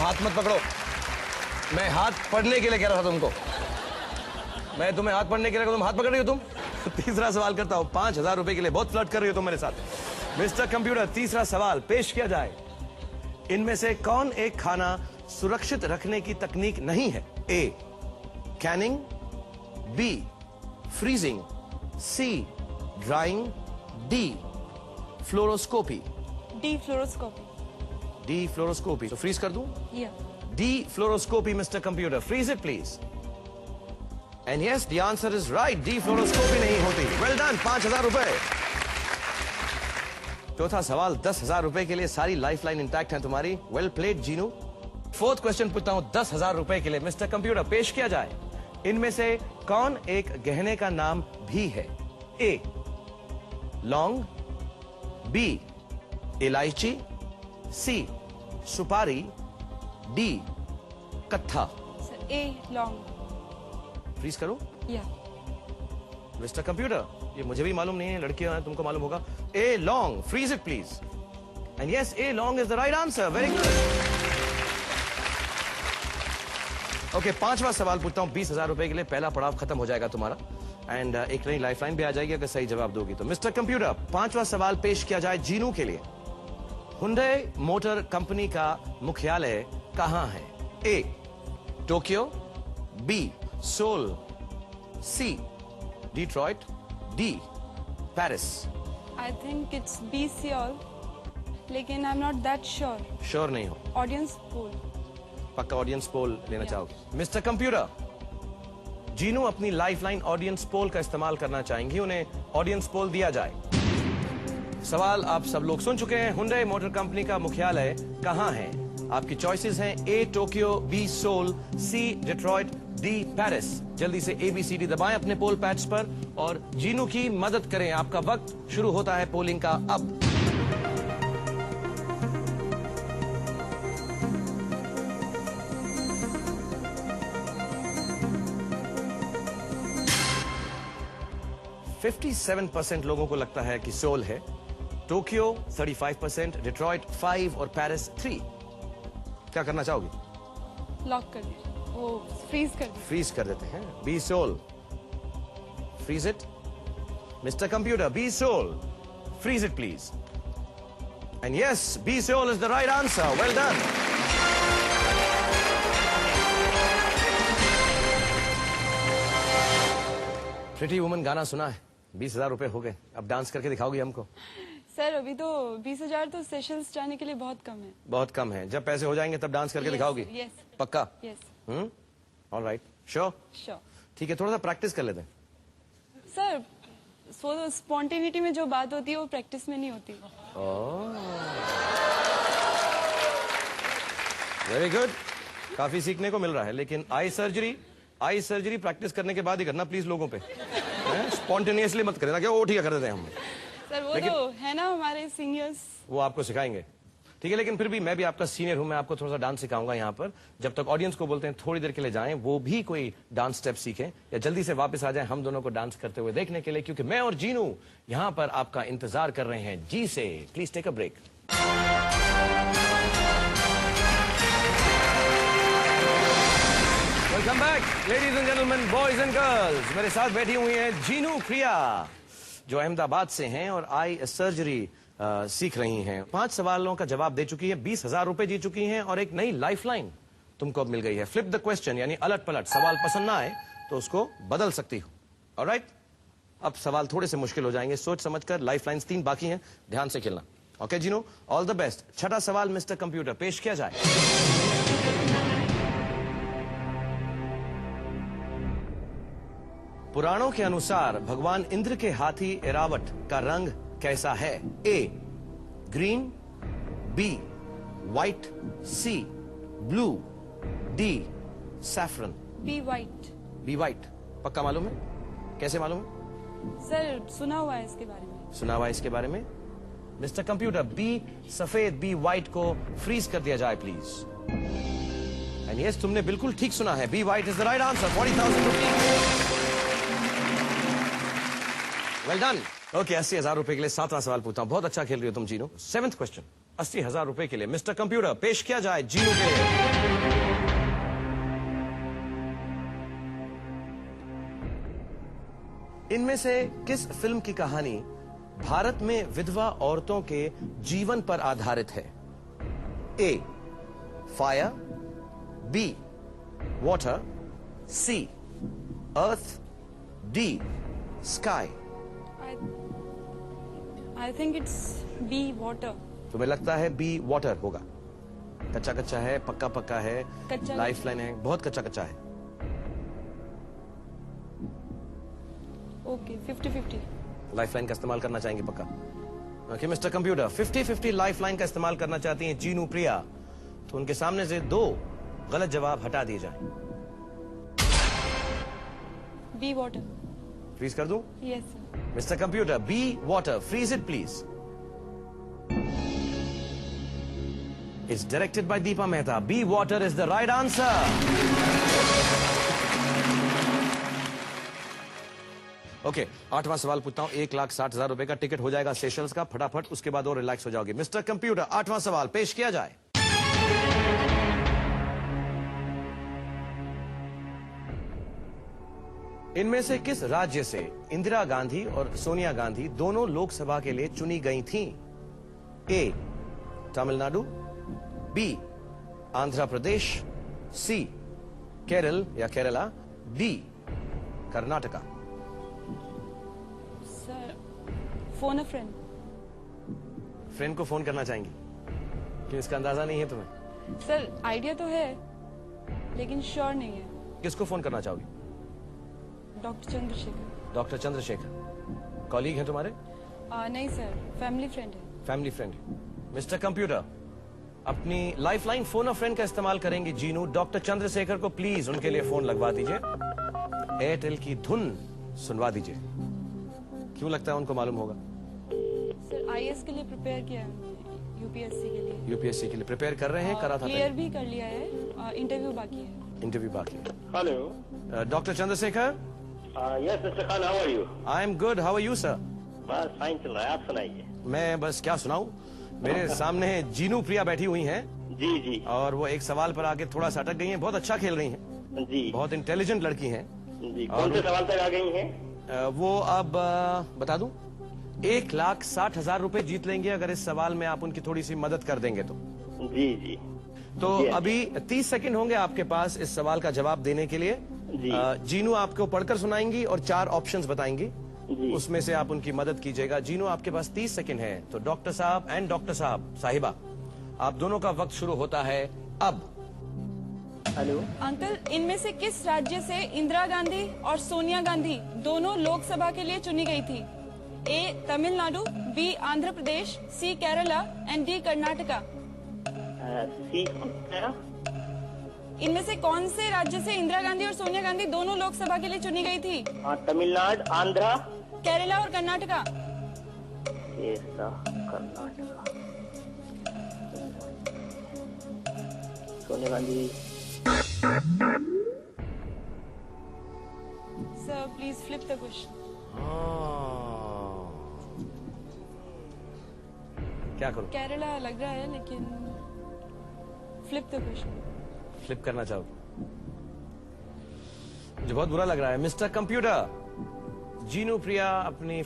हाथ मत पकड़ो। मैं हाथ पढ़ने के लिए कह रहा था तुमको। मैं तुम्हें हाथ पढ़ने के लिए, तुम हाथ पकड़ रही हो तुम। तीसरा सवाल करता हूं 5000 रुपए के लिए। बहुत फ्लर्ट कर रही हो तुम मेरे साथ। मिस्टर कंप्यूटर, तीसरा सवाल पेश किया जाए। इनमें से कौन एक खाना सुरक्षित रखने की तकनीक नहीं है? A canning, B freezing, C drying, D fluoroscopy. D fluoroscopy. D fluoroscopy. तो फ्रीज कर दूं? या D fluoroscopy. Mister computer, freeze it please. And yes, the answer is right. D fluoroscopy नहीं होती। वेल डन, 5000 रुपए। चौथा सवाल 10,000 रुपए के लिए। सारी लाइफलाइन इंटैक्ट है तुम्हारी। Well played Jinu. Fourth question पूछता हूं 10,000 रुपए के लिए। मिस्टर कंप्यूटर, पेश किया जाए। इनमें से कौन एक गहने का नाम भी है? ए लौंग, बी इलायची, सी सुपारी, डी कत्था। ए लॉन्ग। फ्रीज करो? या मिस्टर कंप्यूटर, ये मुझे भी मालूम नहीं है, लड़कियां हैं, तुमको मालूम होगा। A long, freeze it please. And yes, A long is the right answer. Very good. Okay, पांचवा सवाल पूछता हूं 20,000 रुपए के लिए। पहला पड़ाव खत्म हो जाएगा तुम्हारा एंड एक नई लाइफलाइन भी आ जाएगी अगर सही जवाब दोगी तो। मिस्टर कंप्यूटर, पांचवा सवाल पेश किया जाए जीनू के लिए। हुंडई मोटर कंपनी का मुख्यालय कहां है? A Tokyo, B Seoul, C Detroit, D Paris. I think it's B Seoul, लेकिन I am not that sure. Sure नहीं हो? Audience poll. पक्का ऑडियंस पोल लेना चाहोगे? मिस्टर कंप्यूटर, जीनू अपनी लाइफलाइन ऑडियंस पोल का इस्तेमाल करना चाहेंगी। उन्हें ऑडियंस पोल दिया जाए। सवाल आप सब लोग सुन चुके हैं। हुंडई मोटर कंपनी का मुख्यालय कहां है? आपकी चॉइसेस हैं ए Tokyo, B Seoul, C Detroit, D Paris. जल्दी से ABCD दबाएं अपने पोल पैड्स पर और जीनू की मदद करें। आपका वक्त शुरू होता है पोलिंग का अब। — 57% लोगों को लगता है कि सोल है, टोक्यो 35%, डिट्रॉइट 5 और पेरिस 3। क्या करना चाहोगे? लॉक कर दीजिए। ओ फ्रीज कर दीजिए। फ्रीज कर देते हैं। B soul, freeze it. Mister computer, B soul, freeze it please. And yes, B soul is the right answer. Well done. Pretty Woman गाना सुना है? 20,000 रुपए हो गए। अब डांस करके दिखाओगी हमको? सर अभी तो 20,000 तो सेशल्स जाने के लिए बहुत कम है। बहुत कम है। जब पैसे हो जाएंगे तब डांस करके दिखाओगी? यस। पक्का? यस। Alright, sure? श्योर। ठीक है, थोड़ा सा प्रैक्टिस कर लेते हैं। सर वो स्पॉन्टेनिटी में जो बात होती है वो प्रैक्टिस में नहीं होती। वेरी गुड, काफी सीखने को मिल रहा है। लेकिन आई सर्जरी प्रैक्टिस करने के बाद ही करना प्लीज लोगों पे। स्पॉन्टेनियसली मत करें, क्या वो ठीक है कर देते हैं हम। सर वो तो है ना हमारे सीनियर्स, वो आपको सिखाएंगे। ठीक है, लेकिन फिर भी मैं भी आपका सीनियर हूं, मैं आपको थोड़ा सा डांस सिखाऊंगा यहाँ पर। जब तक ऑडियंस को बोलते हैं थोड़ी देर के लिए जाएं, वो भी कोई डांस स्टेप सीखें या जल्दी से वापस आ जाएं हम दोनों को डांस करते हुए देखने के लिए, क्योंकि मैं और जीनू यहाँ पर आपका इंतजार कर रहे हैं जी से। Please take a break. Welcome back ladies and gentleman, boys and girls. मेरे साथ बैठी हुई है जीनू प्रिया, जो अहमदाबाद से हैं और आई सर्जरी सीख रही हैं। 5 सवालों का जवाब दे चुकी है, 20,000 रुपए जीत चुकी हैं और एक नई लाइफलाइन तुमको अब मिल गई है। फ्लिप द क्वेश्चन, यानी अलट पलट। सवाल पसंद ना आए तो उसको बदल सकती हो। ऑलराइट, अब सवाल थोड़े से मुश्किल हो जाएंगे, सोच समझकर। लाइफलाइंस 3 बाकी हैं, ध्यान से खेलना। Okay Jinu, all the best. छठा सवाल मिस्टर कंप्यूटर, पेश किया जाए। पुराणों के अनुसार भगवान इंद्र के हाथी एरावट का रंग कैसा है? A green, B white, C blue, D saffron. B white. B white, पक्का मालूम है? कैसे मालूम है? सर सुना हुआ है इसके बारे में। सुना हुआ है इसके बारे में? मिस्टर कंप्यूटर, बी सफेद, बी व्हाइट को फ्रीज कर दिया जाए प्लीज। एंड यस, तुमने बिल्कुल ठीक सुना है, B white is the right answer. 40,000 rupees. Well done. Okay, 80,000 रुपए के लिए 7वां सवाल पूछता हूं। बहुत अच्छा खेल रही हो तुम जीनू। 7th क्वेश्चन, 80,000 रुपए के लिए। मिस्टर कंप्यूटर, पेश किया जाए जीनू के लिए। इनमें से किस फिल्म की कहानी भारत में विधवा औरतों के जीवन पर आधारित है? A fire, B water, C earth, D sky. I think it's B water. तुम्हें लगता है बी वाटर होगा? कच्चा कच्चा है, पक्का पक्का है, कच्चा लाइफ लाइन है, बहुत कच्चा कच्चा है। ओके 50-50। लाइफ लाइन का इस्तेमाल करना चाहेंगे पक्का? Okay mister computer, 50-50 life line का इस्तेमाल करना चाहती हैं जीनू प्रिया, तो उनके सामने से 2 गलत जवाब हटा दिए जाएं। B water. फ्रीज कर दूं? Yes sir. Mister computer, B water, freeze it please. It's directed by Deepa Mehta. B water is the right answer. Okay, 8वां सवाल पूछता हूं। 1,60,000 रुपए का टिकट हो जाएगा सेशल्स का, फटाफट, उसके बाद और रिलैक्स हो जाओगे। मिस्टर कंप्यूटर, 8वां सवाल पेश किया जाए। इनमें से किस राज्य से इंदिरा गांधी और सोनिया गांधी दोनों लोकसभा के लिए चुनी गई थीं? ए तमिलनाडु, बी आंध्र प्रदेश, सी केरल या Kerala, D Karnataka. Sir phone a friend. Friend को फोन करना चाहेंगी? क्यों, इसका अंदाजा नहीं है तुम्हें? सर आइडिया तो है लेकिन श्योर नहीं है। किसको फोन करना चाहोगी? Doctor Chandrashekhar. Doctor Chandrashekhar colleague हैं तुम्हारे? नहीं सर, फैमिली फ्रेंड है। Family friend. मिस्टर कंप्यूटर, अपनी life line phone a friend का इस्तेमाल करेंगे जीनू। डॉक्टर चंद्रशेखर को प्लीज उनके लिए फोन लगवा दीजिए, एयरटेल की धुन सुनवा दीजिए। क्यों लगता है उनको मालूम होगा? सर आईएएस के लिए प्रिपेयर किया है उन्होंने, यूपीएससी के लिए। यूपीएससी के लिए प्रिपेयर कर रहे हैं? करा था क्लियर भी कर लिया है, इंटरव्यू बाकी है। इंटरव्यू बाकी है। Hello. Doctor Chandrashekhar, yes mister Khan, how are you? I am good, how are you sir? बस फाइन चल रहा है, आप सुनाइए। मैं बस क्या सुनाऊं, मेरे सामने जीनू प्रिया बैठी हुई हैं जी जी और वो एक सवाल पर आके थोड़ा सा अटक गई हैं। बहुत अच्छा खेल रही हैं, जी बहुत इंटेलिजेंट लड़की हैं। जी। कौन से सवाल तक आ गई हैं? वो अब बता दूं, 1,60,000 रुपए जीत लेंगे अगर इस सवाल में आप उनकी थोड़ी सी मदद कर देंगे तो। जी जी तो जी, अभी 30 सेकंड होंगे आपके पास इस सवाल का जवाब देने के लिए। जी। जीनू आपको पढ़कर सुनाएंगी और 4 ऑप्शंस बताएंगी, जी। उसमें से आप उनकी मदद कीजिएगा। जीनू आपके पास 30 सेकंड है, तो डॉक्टर साहब एंड डॉक्टर साहिबा, आप दोनों का वक्त शुरू होता है अब। हेलो। अंकल, इनमें से किस राज्य से इंदिरा गांधी और सोनिया गांधी दोनों लोकसभा के लिए चुनी गई थी? A Tamil Nadu, B Andhra Pradesh, C Kerala and D Karnataka. C कौन सा? इनमें से कौन से राज्य से इंदिरा गांधी और सोनिया गांधी दोनों लोकसभा के लिए चुनी गई थी? तमिलनाडु, आंध्रा, केरला और Karnataka. Kerala, Karnataka. Sonia Gandhi. Sir please flip the question. क्या करूं? केरला लग रहा है लेकिन फ्लिप द क्वेश्चन। फ्लिप करना चाहोगे? मुझे बहुत बुरा लग रहा है। मिस्टर कंप्यूटर, जीनू प्रिया अपनी